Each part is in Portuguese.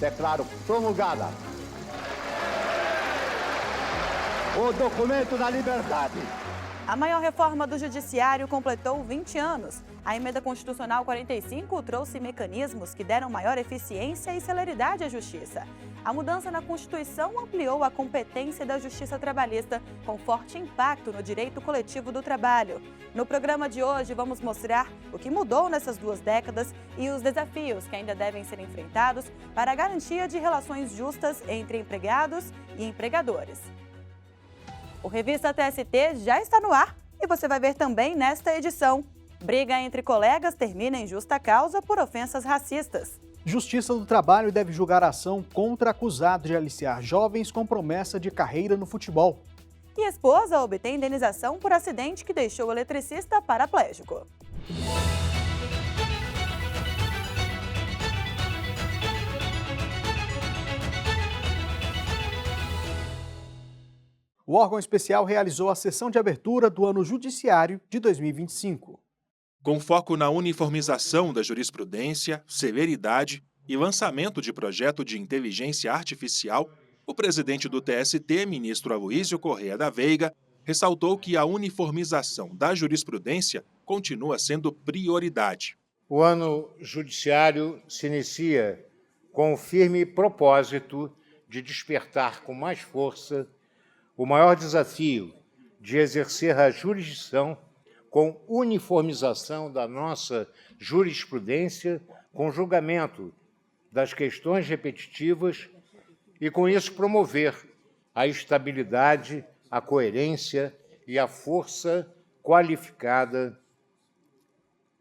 Declaro promulgada o documento da liberdade. A maior reforma do Judiciário completou 20 anos. A Emenda Constitucional 45 trouxe mecanismos que deram maior eficiência e celeridade à Justiça. A mudança na Constituição ampliou a competência da Justiça Trabalhista, com forte impacto no direito coletivo do trabalho. No programa de hoje, vamos mostrar o que mudou nessas 2 décadas e os desafios que ainda devem ser enfrentados para a garantia de relações justas entre empregados e empregadores. O Revista TST já está no ar e você vai ver também nesta edição. Briga entre colegas termina em justa causa por ofensas racistas. Justiça do Trabalho deve julgar a ação contra acusado de aliciar jovens com promessa de carreira no futebol. E esposa obtém indenização por acidente que deixou o eletricista paraplégico. O órgão especial realizou a sessão de abertura do ano judiciário de 2025. Com foco na uniformização da jurisprudência, celeridade e lançamento de projeto de inteligência artificial, o presidente do TST, ministro Aloísio Corrêa da Veiga, ressaltou que a uniformização da jurisprudência continua sendo prioridade. O ano judiciário se inicia com o firme propósito de despertar com mais força o maior desafio de exercer a jurisdição com uniformização da nossa jurisprudência, com julgamento das questões repetitivas e, com isso, promover a estabilidade, a coerência e a força qualificada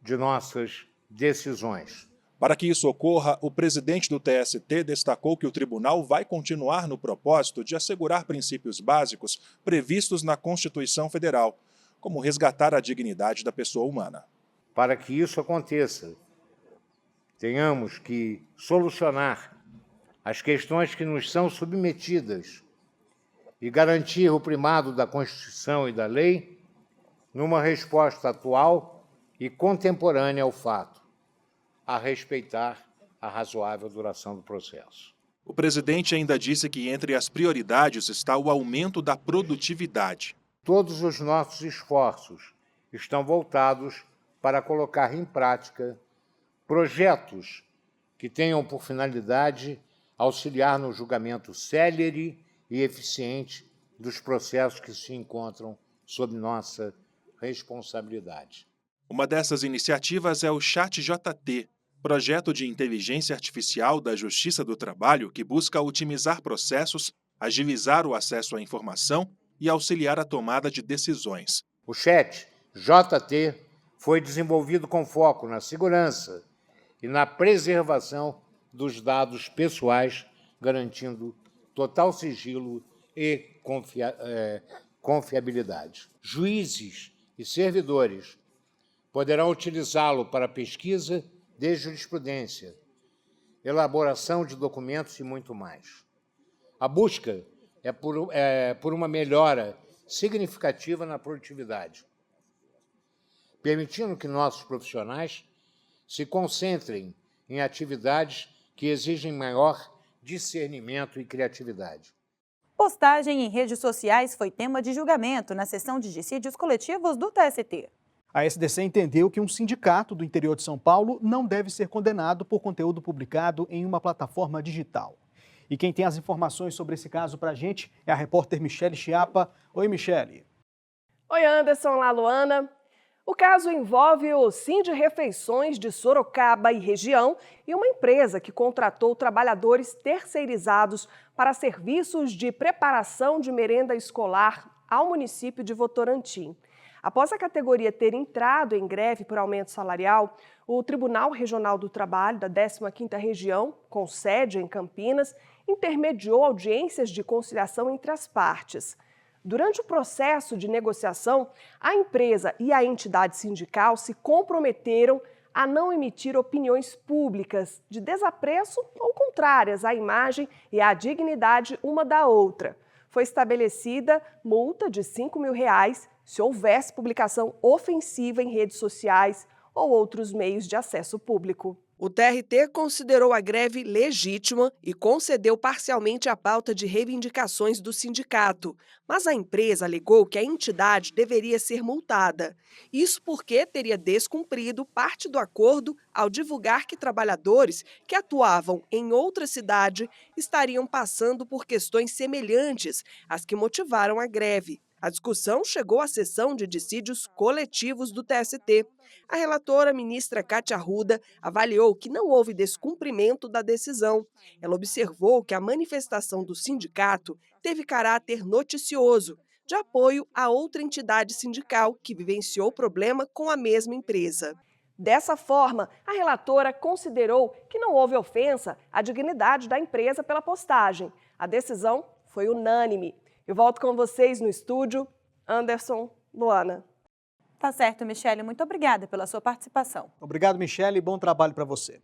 de nossas decisões. Para que isso ocorra, o presidente do TST destacou que o tribunal vai continuar no propósito de assegurar princípios básicos previstos na Constituição Federal, como resgatar a dignidade da pessoa humana. Para que isso aconteça, tenhamos que solucionar as questões que nos são submetidas e garantir o primado da Constituição e da lei numa resposta atual e contemporânea ao fato, a respeitar a razoável duração do processo. O presidente ainda disse que entre as prioridades está o aumento da produtividade. Todos os nossos esforços estão voltados para colocar em prática projetos que tenham por finalidade auxiliar no julgamento célere e eficiente dos processos que se encontram sob nossa responsabilidade. Uma dessas iniciativas é o ChatJT, projeto de inteligência artificial da Justiça do Trabalho que busca otimizar processos, agilizar o acesso à informação e auxiliar a tomada de decisões. O ChatJT foi desenvolvido com foco na segurança e na preservação dos dados pessoais, garantindo total sigilo e confiabilidade. Juízes e servidores poderão utilizá-lo para pesquisa de jurisprudência, elaboração de documentos e muito mais. A busca é por uma melhora significativa na produtividade, permitindo que nossos profissionais se concentrem em atividades que exigem maior discernimento e criatividade. Postagem em redes sociais foi tema de julgamento na sessão de dissídios coletivos do TST. A SDC entendeu que um sindicato do interior de São Paulo não deve ser condenado por conteúdo publicado em uma plataforma digital. E quem tem as informações sobre esse caso para a gente é a repórter Michele Chiapa. Oi, Michele. Oi, Anderson, olá, Luana. O caso envolve o Sind Refeições de Sorocaba e região e uma empresa que contratou trabalhadores terceirizados para serviços de preparação de merenda escolar ao município de Votorantim. Após a categoria ter entrado em greve por aumento salarial, o Tribunal Regional do Trabalho da 15ª Região, com sede em Campinas, intermediou audiências de conciliação entre as partes. Durante o processo de negociação, a empresa e a entidade sindical se comprometeram a não emitir opiniões públicas de desapreço ou contrárias à imagem e à dignidade uma da outra. Foi estabelecida multa de R$ 5.000 se houvesse publicação ofensiva em redes sociais ou outros meios de acesso público. O TRT considerou a greve legítima e concedeu parcialmente a pauta de reivindicações do sindicato, mas a empresa alegou que a entidade deveria ser multada. Isso porque teria descumprido parte do acordo ao divulgar que trabalhadores que atuavam em outra cidade estariam passando por questões semelhantes às que motivaram a greve. A discussão chegou à sessão de dissídios coletivos do TST. A relatora, ministra Cátia Arruda, avaliou que não houve descumprimento da decisão. Ela observou que a manifestação do sindicato teve caráter noticioso, de apoio a outra entidade sindical que vivenciou o problema com a mesma empresa. Dessa forma, a relatora considerou que não houve ofensa à dignidade da empresa pela postagem. A decisão foi unânime. Eu volto com vocês no estúdio. Anderson, Luana. Tá certo, Michele. Muito obrigada pela sua participação. Obrigado, Michele, e bom trabalho para você.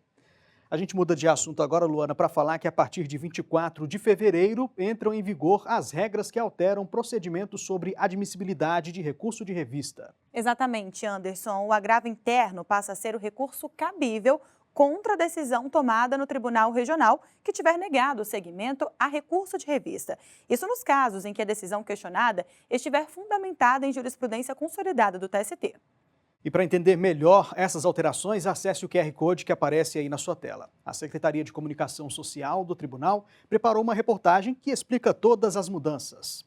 A gente muda de assunto agora, Luana, para falar que a partir de 24 de fevereiro entram em vigor as regras que alteram procedimentos sobre admissibilidade de recurso de revista. Exatamente, Anderson. O agravo interno passa a ser o recurso cabível contra a decisão tomada no Tribunal Regional que tiver negado o seguimento a recurso de revista. Isso nos casos em que a decisão questionada estiver fundamentada em jurisprudência consolidada do TST. E para entender melhor essas alterações, acesse o QR Code que aparece aí na sua tela. A Secretaria de Comunicação Social do Tribunal preparou uma reportagem que explica todas as mudanças.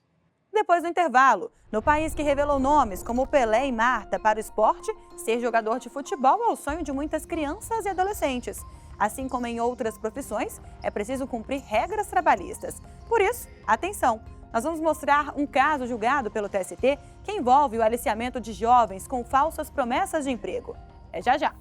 Depois do intervalo, no país que revelou nomes como Pelé e Marta para o esporte, ser jogador de futebol é o sonho de muitas crianças e adolescentes. Assim como em outras profissões, é preciso cumprir regras trabalhistas. Por isso, atenção! Nós vamos mostrar um caso julgado pelo TST que envolve o aliciamento de jovens com falsas promessas de emprego. É já já!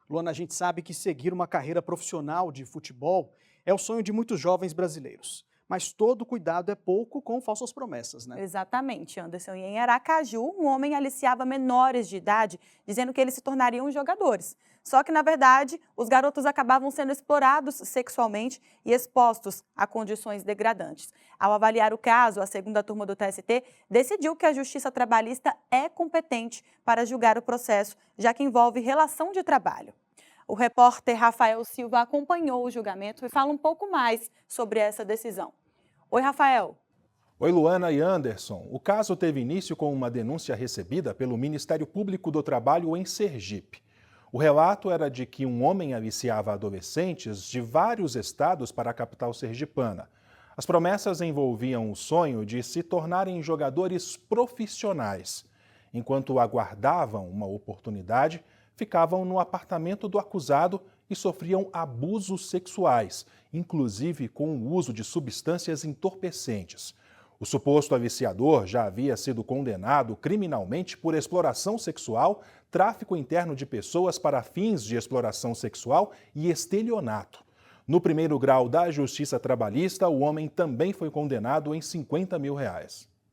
Luana, a gente sabe que seguir uma carreira profissional de futebol é o sonho de muitos jovens brasileiros. Mas todo cuidado é pouco com falsas promessas, né? Exatamente, Anderson. E em Aracaju, um homem aliciava menores de idade, dizendo que eles se tornariam jogadores. Só que, na verdade, os garotos acabavam sendo explorados sexualmente e expostos a condições degradantes. Ao avaliar o caso, a segunda turma do TST decidiu que a Justiça Trabalhista é competente para julgar o processo, já que envolve relação de trabalho. O repórter Rafael Silva acompanhou o julgamento e fala um pouco mais sobre essa decisão. Oi, Rafael. Oi, Luana e Anderson. O caso teve início com uma denúncia recebida pelo Ministério Público do Trabalho em Sergipe. O relato era de que um homem aliciava adolescentes de vários estados para a capital sergipana. As promessas envolviam o sonho de se tornarem jogadores profissionais. Enquanto aguardavam uma oportunidade, ficavam no apartamento do acusado e sofriam abusos sexuais, inclusive com o uso de substâncias entorpecentes. O suposto aliciador já havia sido condenado criminalmente por exploração sexual, tráfico interno de pessoas para fins de exploração sexual e estelionato. No primeiro grau da Justiça Trabalhista, o homem também foi condenado em R$50 mil.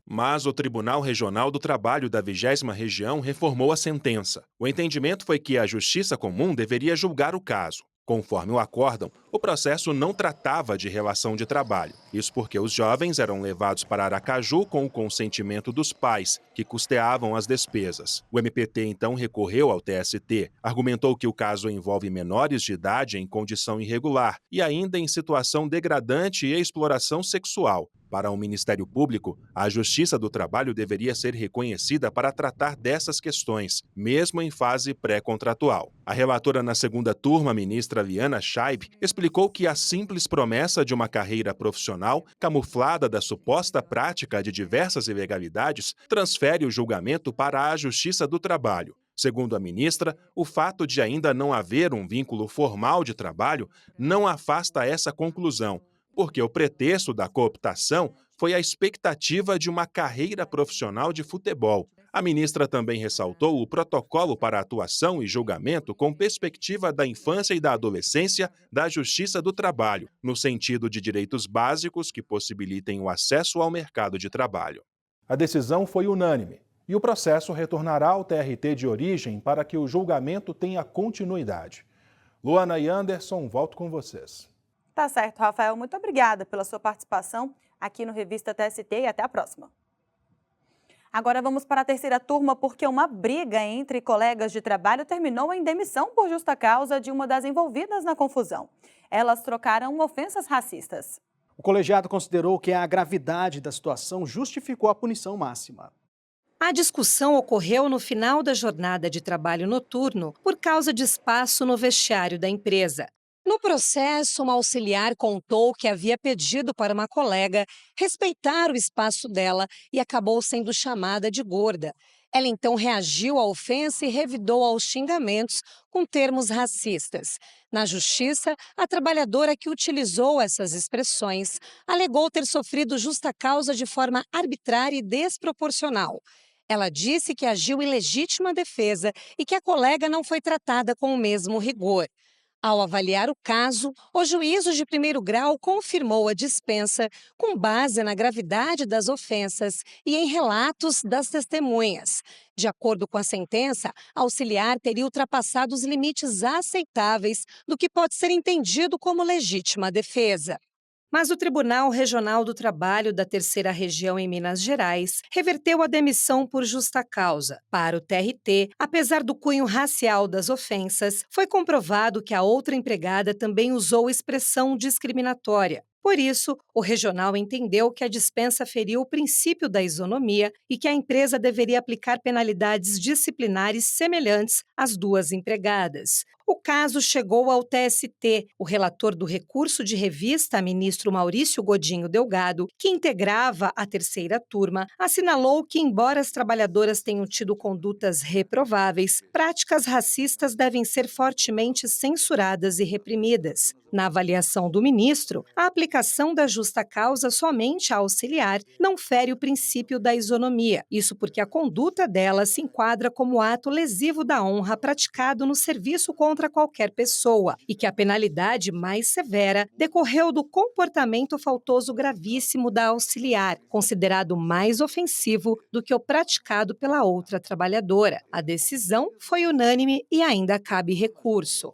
Mas o Tribunal Regional do Trabalho da 20ª Região reformou a sentença. O entendimento foi que a Justiça Comum deveria julgar o caso. Conforme o acórdão, o processo não tratava de relação de trabalho. Isso porque os jovens eram levados para Aracaju com o consentimento dos pais, que custeavam as despesas. O MPT então recorreu ao TST, argumentou que o caso envolve menores de idade em condição irregular e ainda em situação degradante e exploração sexual. Para o Ministério Público, a Justiça do Trabalho deveria ser reconhecida para tratar dessas questões, mesmo em fase pré-contratual. A relatora na segunda turma, ministra Liana Scheib, explicou que a simples promessa de uma carreira profissional, camuflada da suposta prática de diversas ilegalidades, transfere o julgamento para a Justiça do Trabalho. Segundo a ministra, o fato de ainda não haver um vínculo formal de trabalho não afasta essa conclusão, porque o pretexto da cooptação foi a expectativa de uma carreira profissional de futebol. A ministra também ressaltou o protocolo para atuação e julgamento com perspectiva da infância e da adolescência da Justiça do Trabalho, no sentido de direitos básicos que possibilitem o acesso ao mercado de trabalho. A decisão foi unânime e o processo retornará ao TRT de origem para que o julgamento tenha continuidade. Luana e Anderson, volto com vocês. Tá certo, Rafael. Muito obrigada pela sua participação aqui no Revista TST e até a próxima. Agora vamos para a terceira turma, porque uma briga entre colegas de trabalho terminou em demissão por justa causa de uma das envolvidas na confusão. Elas trocaram ofensas racistas. O colegiado considerou que a gravidade da situação justificou a punição máxima. A discussão ocorreu no final da jornada de trabalho noturno por causa de espaço no vestiário da empresa. No processo, uma auxiliar contou que havia pedido para uma colega respeitar o espaço dela e acabou sendo chamada de gorda. Ela então reagiu à ofensa e revidou aos xingamentos com termos racistas. Na justiça, a trabalhadora que utilizou essas expressões alegou ter sofrido justa causa de forma arbitrária e desproporcional. Ela disse que agiu em legítima defesa e que a colega não foi tratada com o mesmo rigor. Ao avaliar o caso, o juízo de primeiro grau confirmou a dispensa com base na gravidade das ofensas e em relatos das testemunhas. De acordo com a sentença, a auxiliar teria ultrapassado os limites aceitáveis do que pode ser entendido como legítima defesa. Mas o Tribunal Regional do Trabalho da Terceira Região em Minas Gerais reverteu a demissão por justa causa. Para o TRT, apesar do cunho racial das ofensas, foi comprovado que a outra empregada também usou expressão discriminatória. Por isso, o regional entendeu que a dispensa feriu o princípio da isonomia e que a empresa deveria aplicar penalidades disciplinares semelhantes às duas empregadas. O caso chegou ao TST. O relator do recurso de revista, ministro Maurício Godinho Delgado, que integrava a terceira turma, assinalou que, embora as trabalhadoras tenham tido condutas reprováveis, práticas racistas devem ser fortemente censuradas e reprimidas. Na avaliação do ministro, a aplicação da justa causa somente à auxiliar não fere o princípio da isonomia. Isso porque a conduta dela se enquadra como ato lesivo da honra praticado no serviço contra qualquer pessoa e que a penalidade mais severa decorreu do comportamento faltoso gravíssimo da auxiliar, considerado mais ofensivo do que o praticado pela outra trabalhadora. A decisão foi unânime e ainda cabe recurso.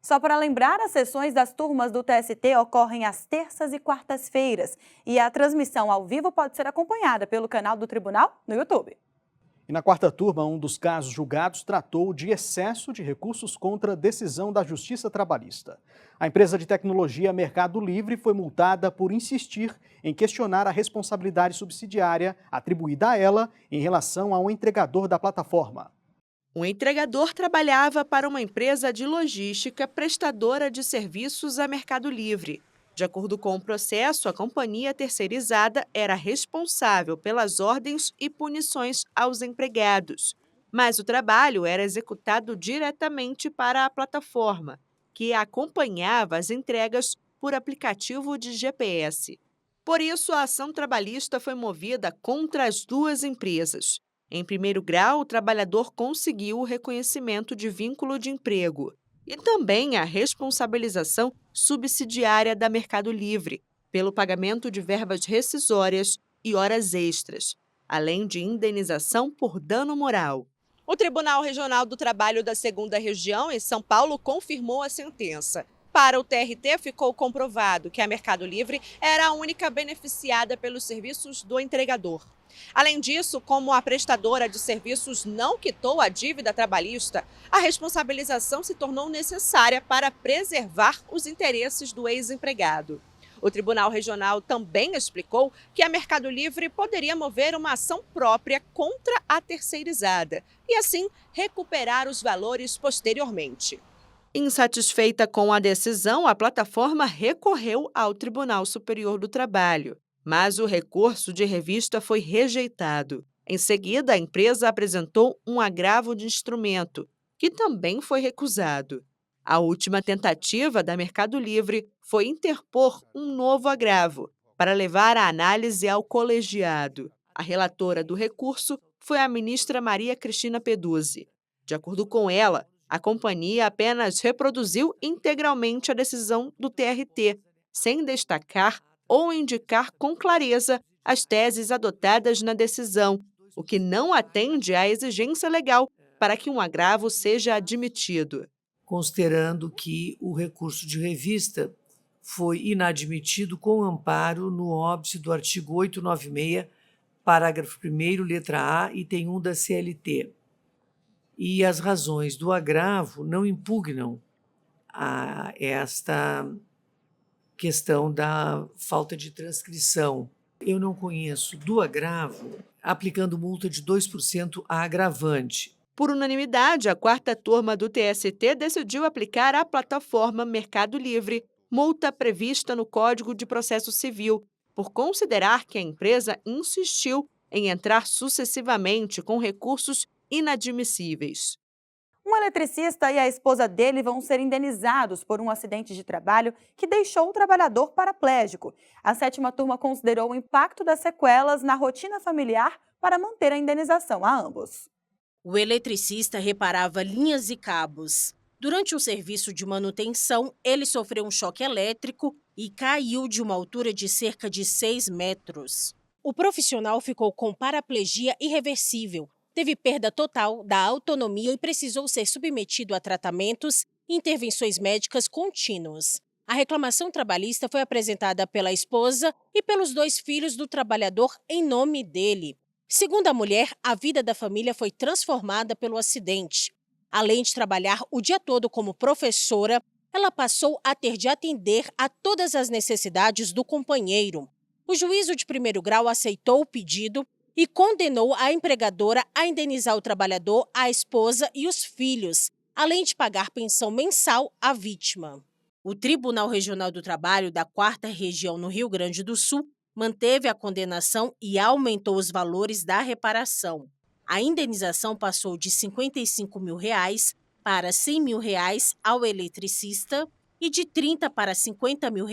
Só para lembrar, as sessões das turmas do TST ocorrem às terças e quartas-feiras e a transmissão ao vivo pode ser acompanhada pelo canal do Tribunal no YouTube. E na quarta turma, um dos casos julgados tratou de excesso de recursos contra decisão da Justiça Trabalhista. A empresa de tecnologia Mercado Livre foi multada por insistir em questionar a responsabilidade subsidiária atribuída a ela em relação ao entregador da plataforma. O entregador trabalhava para uma empresa de logística prestadora de serviços a Mercado Livre. De acordo com o processo, a companhia terceirizada era responsável pelas ordens e punições aos empregados. Mas o trabalho era executado diretamente para a plataforma, que acompanhava as entregas por aplicativo de GPS. Por isso, a ação trabalhista foi movida contra as duas empresas. Em primeiro grau, o trabalhador conseguiu o reconhecimento de vínculo de emprego e também a responsabilização subsidiária da Mercado Livre pelo pagamento de verbas rescisórias e horas extras, além de indenização por dano moral. O Tribunal Regional do Trabalho da Segunda Região, em São Paulo, confirmou a sentença. Para o TRT, ficou comprovado que a Mercado Livre era a única beneficiada pelos serviços do entregador. Além disso, como a prestadora de serviços não quitou a dívida trabalhista, a responsabilização se tornou necessária para preservar os interesses do ex-empregado. O Tribunal Regional também explicou que a Mercado Livre poderia mover uma ação própria contra a terceirizada e, assim, recuperar os valores posteriormente. Insatisfeita com a decisão, a plataforma recorreu ao Tribunal Superior do Trabalho. Mas o recurso de revista foi rejeitado. Em seguida, a empresa apresentou um agravo de instrumento, que também foi recusado. A última tentativa da Mercado Livre foi interpor um novo agravo, para levar a análise ao colegiado. A relatora do recurso foi a ministra Maria Cristina Peduzzi. De acordo com ela, a companhia apenas reproduziu integralmente a decisão do TRT, sem destacar ou indicar com clareza as teses adotadas na decisão, o que não atende à exigência legal para que um agravo seja admitido. Considerando que o recurso de revista foi inadmitido com amparo no óbice do artigo 896, parágrafo 1º, letra A, item 1 da CLT. E as razões do agravo não impugnam a esta questão da falta de transcrição. Eu não conheço do agravo aplicando multa de 2% a agravante. Por unanimidade, a 4ª turma do TST decidiu aplicar à plataforma Mercado Livre multa prevista no Código de Processo Civil, por considerar que a empresa insistiu em entrar sucessivamente com recursos inadmissíveis. Um eletricista e a esposa dele vão ser indenizados por um acidente de trabalho que deixou o trabalhador paraplégico. A 7ª turma considerou o impacto das sequelas na rotina familiar para manter a indenização a ambos. O eletricista reparava linhas e cabos. Durante um serviço de manutenção, ele sofreu um choque elétrico e caiu de uma altura de cerca de 6 metros. O profissional ficou com paraplegia irreversível, teve perda total da autonomia e precisou ser submetido a tratamentos e intervenções médicas contínuas. A reclamação trabalhista foi apresentada pela esposa e pelos 2 filhos do trabalhador em nome dele. Segundo a mulher, a vida da família foi transformada pelo acidente. Além de trabalhar o dia todo como professora, ela passou a ter de atender a todas as necessidades do companheiro. O juízo de 1º grau aceitou o pedido e condenou a empregadora a indenizar o trabalhador, a esposa e os filhos, além de pagar pensão mensal à vítima. O Tribunal Regional do Trabalho da 4ª Região no Rio Grande do Sul manteve a condenação e aumentou os valores da reparação. A indenização passou de R$ 55 mil para R$ 100 mil ao eletricista e de R$ 30 para R$ 50 mil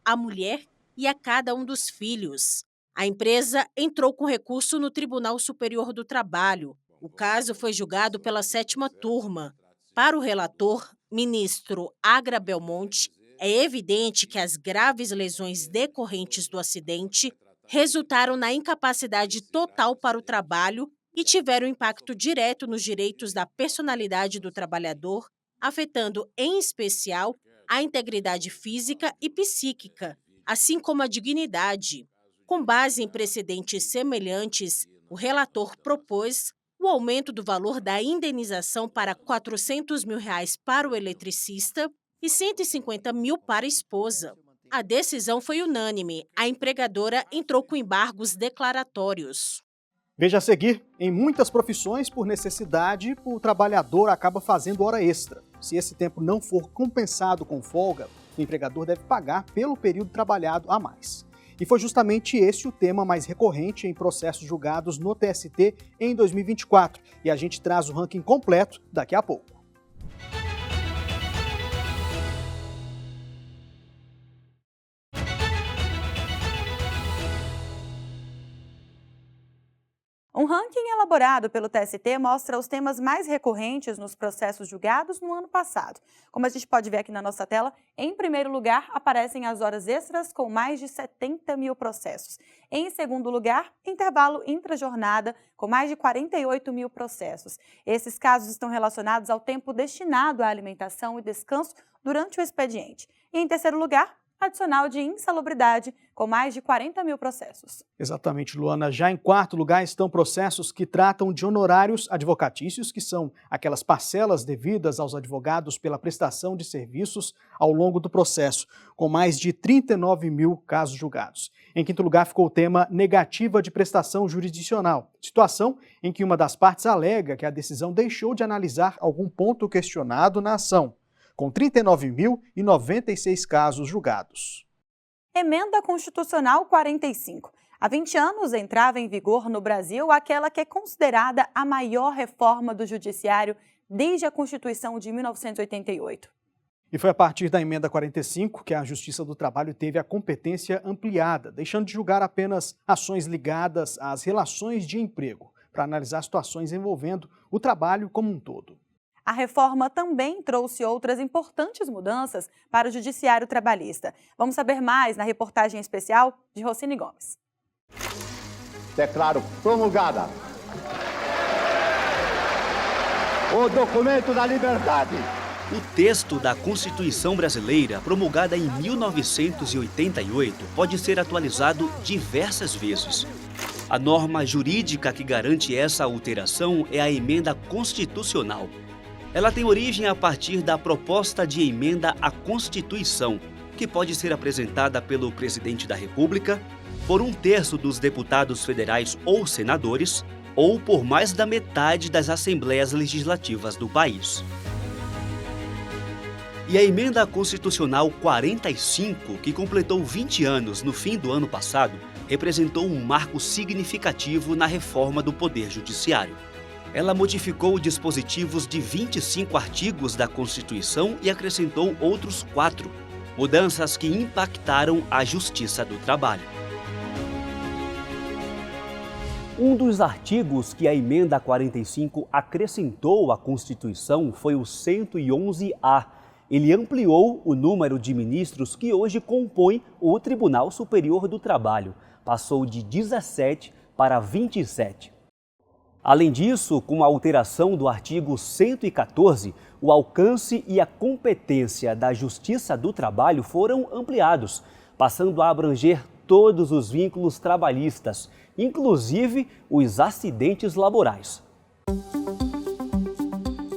à mulher e a cada um dos filhos. A empresa entrou com recurso no Tribunal Superior do Trabalho. O caso foi julgado pela 7ª turma. Para o relator, ministro Agra Belmonte, é evidente que as graves lesões decorrentes do acidente resultaram na incapacidade total para o trabalho e tiveram impacto direto nos direitos da personalidade do trabalhador, afetando, em especial, a integridade física e psíquica, assim como a dignidade. Com base em precedentes semelhantes, o relator propôs o aumento do valor da indenização para R$ 400 mil para o eletricista e R$ 150 mil para a esposa. A decisão foi unânime. A empregadora entrou com embargos declaratórios. Veja a seguir, em muitas profissões, por necessidade, o trabalhador acaba fazendo hora extra. Se esse tempo não for compensado com folga, o empregador deve pagar pelo período trabalhado a mais. E foi justamente esse o tema mais recorrente em processos julgados no TST em 2024. E a gente traz o ranking completo daqui a pouco. Um ranking elaborado pelo TST mostra os temas mais recorrentes nos processos julgados no ano passado. Como a gente pode ver aqui na nossa tela, em primeiro lugar aparecem as horas extras com mais de 70 mil processos. Em segundo lugar, intervalo intrajornada com mais de 48 mil processos. Esses casos estão relacionados ao tempo destinado à alimentação e descanso durante o expediente. E em terceiro lugar, adicional de insalubridade, com mais de 40 mil processos. Exatamente, Luana. Já em quarto lugar estão processos que tratam de honorários advocatícios, que são aquelas parcelas devidas aos advogados pela prestação de serviços ao longo do processo, com mais de 39 mil casos julgados. Em quinto lugar ficou o tema negativa de prestação jurisdicional, situação em que uma das partes alega que a decisão deixou de analisar algum ponto questionado na ação, com 39.096 casos julgados. Emenda Constitucional 45. Há 20 anos entrava em vigor no Brasil aquela que é considerada a maior reforma do Judiciário desde a Constituição de 1988. E foi a partir da Emenda 45 que a Justiça do Trabalho teve a competência ampliada, deixando de julgar apenas ações ligadas às relações de emprego, para analisar situações envolvendo o trabalho como um todo. A reforma também trouxe outras importantes mudanças para o Judiciário Trabalhista. Vamos saber mais na reportagem especial de Rocine Gomes. Declaro promulgada o documento da liberdade. O texto da Constituição Brasileira, promulgada em 1988, pode ser atualizado diversas vezes. A norma jurídica que garante essa alteração é a Emenda Constitucional. Ela tem origem a partir da proposta de emenda à Constituição, que pode ser apresentada pelo Presidente da República, por 1/3 dos deputados federais ou senadores, ou por mais da metade das assembleias legislativas do país. E a Emenda Constitucional 45, que completou 20 anos no fim do ano passado, representou um marco significativo na reforma do Poder Judiciário. Ela modificou dispositivos de 25 artigos da Constituição e acrescentou outros 4, mudanças que impactaram a Justiça do Trabalho. Um dos artigos que a Emenda 45 acrescentou à Constituição foi o 111A. Ele ampliou o número de ministros que hoje compõem o Tribunal Superior do Trabalho. Passou de 17 para 27. Além disso, com a alteração do artigo 114, o alcance e a competência da Justiça do Trabalho foram ampliados, passando a abranger todos os vínculos trabalhistas, inclusive os acidentes laborais.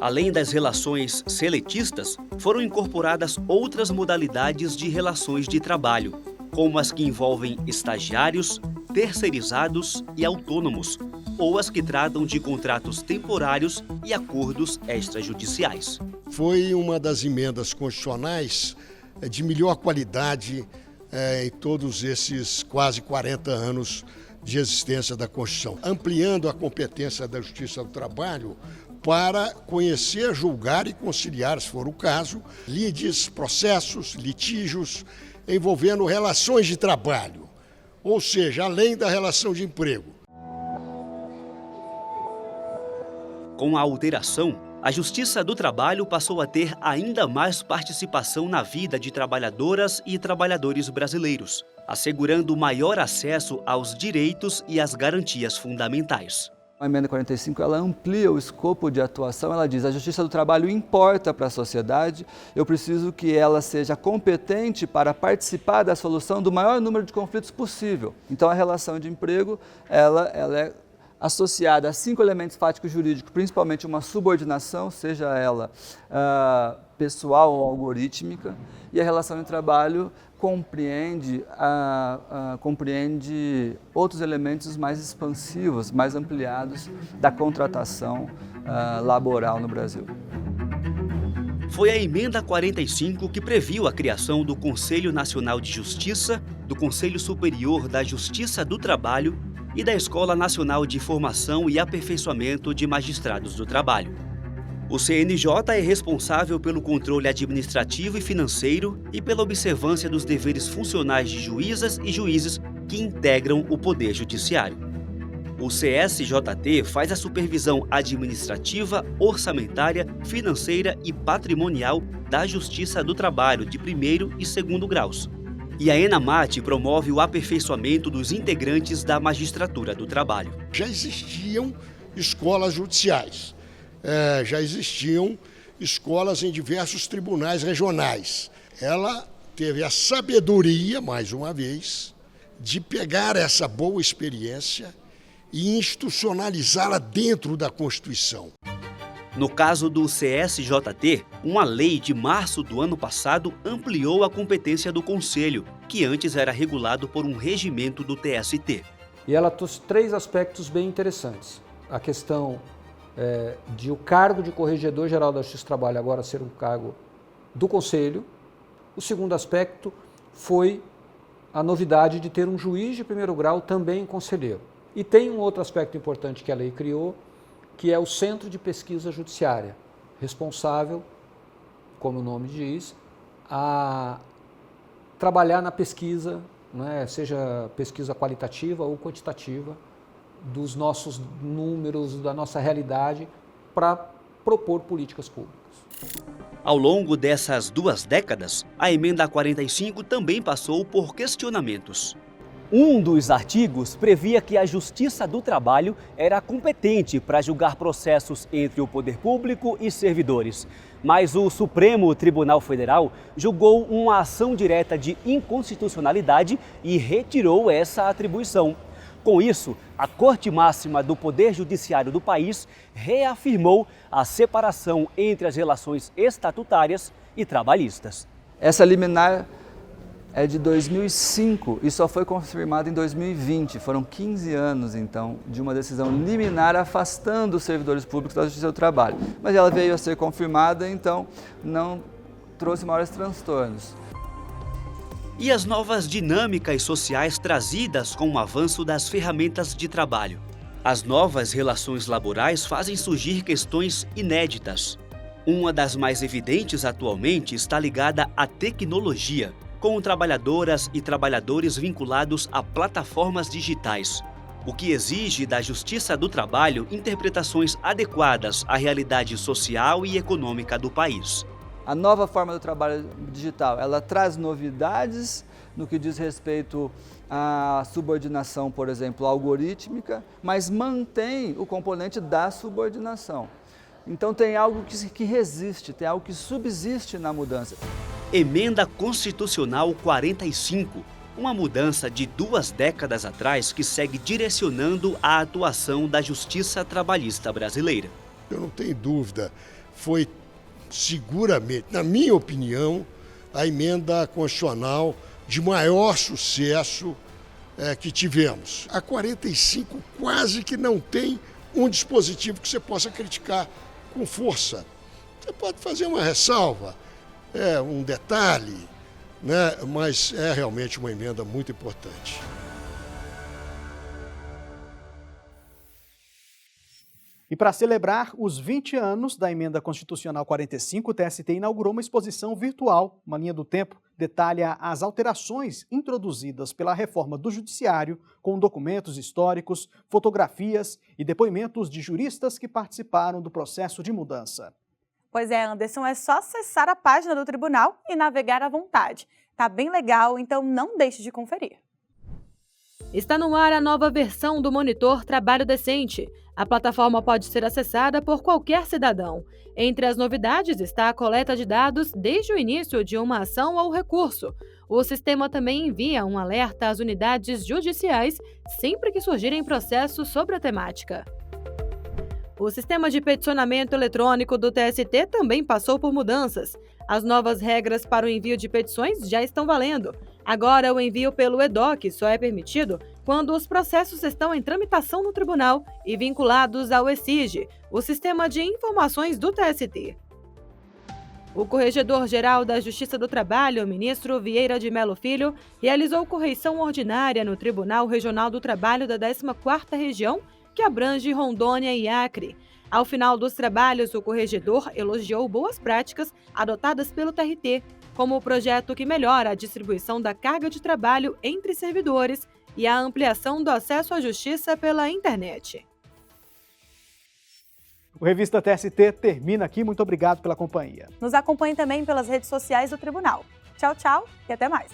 Além das relações seletistas, foram incorporadas outras modalidades de relações de trabalho, como as que envolvem estagiários, terceirizados e autônomos, ou as que tratam de contratos temporários e acordos extrajudiciais. Foi uma das emendas constitucionais de melhor qualidade em todos esses quase 40 anos de existência da Constituição, ampliando a competência da Justiça do Trabalho para conhecer, julgar e conciliar, se for o caso, lides, processos, litígios envolvendo relações de trabalho, ou seja, além da relação de emprego. Com a alteração, a Justiça do Trabalho passou a ter ainda mais participação na vida de trabalhadoras e trabalhadores brasileiros, assegurando maior acesso aos direitos e às garantias fundamentais. A Emenda 45 ela amplia o escopo de atuação, ela diz: a Justiça do Trabalho importa para a sociedade, eu preciso que ela seja competente para participar da solução do maior número de conflitos possível. Então a relação de emprego ela é associada a 5 elementos fáticos jurídicos, principalmente uma subordinação, seja ela pessoal ou algorítmica, e a relação de trabalho compreende outros elementos mais expansivos, mais ampliados da contratação laboral no Brasil. Foi a Emenda 45 que previu a criação do Conselho Nacional de Justiça, do Conselho Superior da Justiça do Trabalho e da Escola Nacional de Formação e Aperfeiçoamento de Magistrados do Trabalho. O CNJ é responsável pelo controle administrativo e financeiro e pela observância dos deveres funcionais de juízas e juízes que integram o Poder Judiciário. O CSJT faz a supervisão administrativa, orçamentária, financeira e patrimonial da Justiça do Trabalho de 1º e 2º graus. E a ENAMAT promove o aperfeiçoamento dos integrantes da magistratura do trabalho. Já existiam escolas judiciais, já existiam escolas em diversos tribunais regionais. Ela teve a sabedoria, mais uma vez, de pegar essa boa experiência e institucionalizá-la dentro da Constituição. No caso do CSJT, uma lei de março do ano passado ampliou a competência do Conselho, que antes era regulado por um regimento do TST. E ela trouxe 3 aspectos bem interessantes. A questão de o cargo de Corregedor-Geral da Justiça do Trabalho agora ser um cargo do Conselho. O segundo aspecto foi a novidade de ter um juiz de 1º grau também conselheiro. E tem um outro aspecto importante que a lei criou, que é o Centro de Pesquisa Judiciária, responsável, como o nome diz, a trabalhar na pesquisa, né, seja pesquisa qualitativa ou quantitativa, dos nossos números, da nossa realidade, para propor políticas públicas. Ao longo dessas 2 décadas, a Emenda 45 também passou por questionamentos. Um dos artigos previa que a Justiça do Trabalho era competente para julgar processos entre o poder público e servidores. Mas o Supremo Tribunal Federal julgou uma ação direta de inconstitucionalidade e retirou essa atribuição. Com isso, a Corte Máxima do Poder Judiciário do país reafirmou a separação entre as relações estatutárias e trabalhistas. Essa liminar é de 2005 e só foi confirmada em 2020. Foram 15 anos, então, de uma decisão liminar afastando os servidores públicos da Justiça do Trabalho. Mas ela veio a ser confirmada, então não trouxe maiores transtornos. E as novas dinâmicas sociais trazidas com o avanço das ferramentas de trabalho. As novas relações laborais fazem surgir questões inéditas. Uma das mais evidentes atualmente está ligada à tecnologia, com trabalhadoras e trabalhadores vinculados a plataformas digitais, o que exige da Justiça do Trabalho interpretações adequadas à realidade social e econômica do país. A nova forma do trabalho digital, ela traz novidades no que diz respeito à subordinação, por exemplo, algorítmica, mas mantém o componente da subordinação. Então tem algo que resiste, tem algo que subsiste na mudança. Emenda Constitucional 45, uma mudança de 2 décadas atrás que segue direcionando a atuação da Justiça Trabalhista brasileira. Eu não tenho dúvida, foi seguramente, na minha opinião, a emenda constitucional de maior sucesso que tivemos. A 45 quase que não tem um dispositivo que você possa criticar com força. Você pode fazer uma ressalva, um detalhe, né? Mas é realmente uma emenda muito importante. E para celebrar os 20 anos da Emenda Constitucional 45, o TST inaugurou uma exposição virtual. Uma linha do tempo detalha as alterações introduzidas pela reforma do Judiciário, com documentos históricos, fotografias e depoimentos de juristas que participaram do processo de mudança. Pois é, Anderson, é só acessar a página do tribunal e navegar à vontade. Tá bem legal, então não deixe de conferir. Está no ar a nova versão do Monitor Trabalho Decente. A plataforma pode ser acessada por qualquer cidadão. Entre as novidades está a coleta de dados desde o início de uma ação ou recurso. O sistema também envia um alerta às unidades judiciais sempre que surgirem processos sobre a temática. O sistema de peticionamento eletrônico do TST também passou por mudanças. As novas regras para o envio de petições já estão valendo. Agora, o envio pelo EDOC só é permitido quando os processos estão em tramitação no tribunal e vinculados ao ESIG, o Sistema de Informações do TST. O Corregedor-Geral da Justiça do Trabalho, ministro Vieira de Mello Filho, realizou correição ordinária no Tribunal Regional do Trabalho da 14ª Região, que abrange Rondônia e Acre. Ao final dos trabalhos, o corregedor elogiou boas práticas adotadas pelo TRT, como o projeto que melhora a distribuição da carga de trabalho entre servidores e a ampliação do acesso à justiça pela internet. O Revista TST termina aqui. Muito obrigado pela companhia. Nos acompanhe também pelas redes sociais do Tribunal. Tchau, tchau e até mais.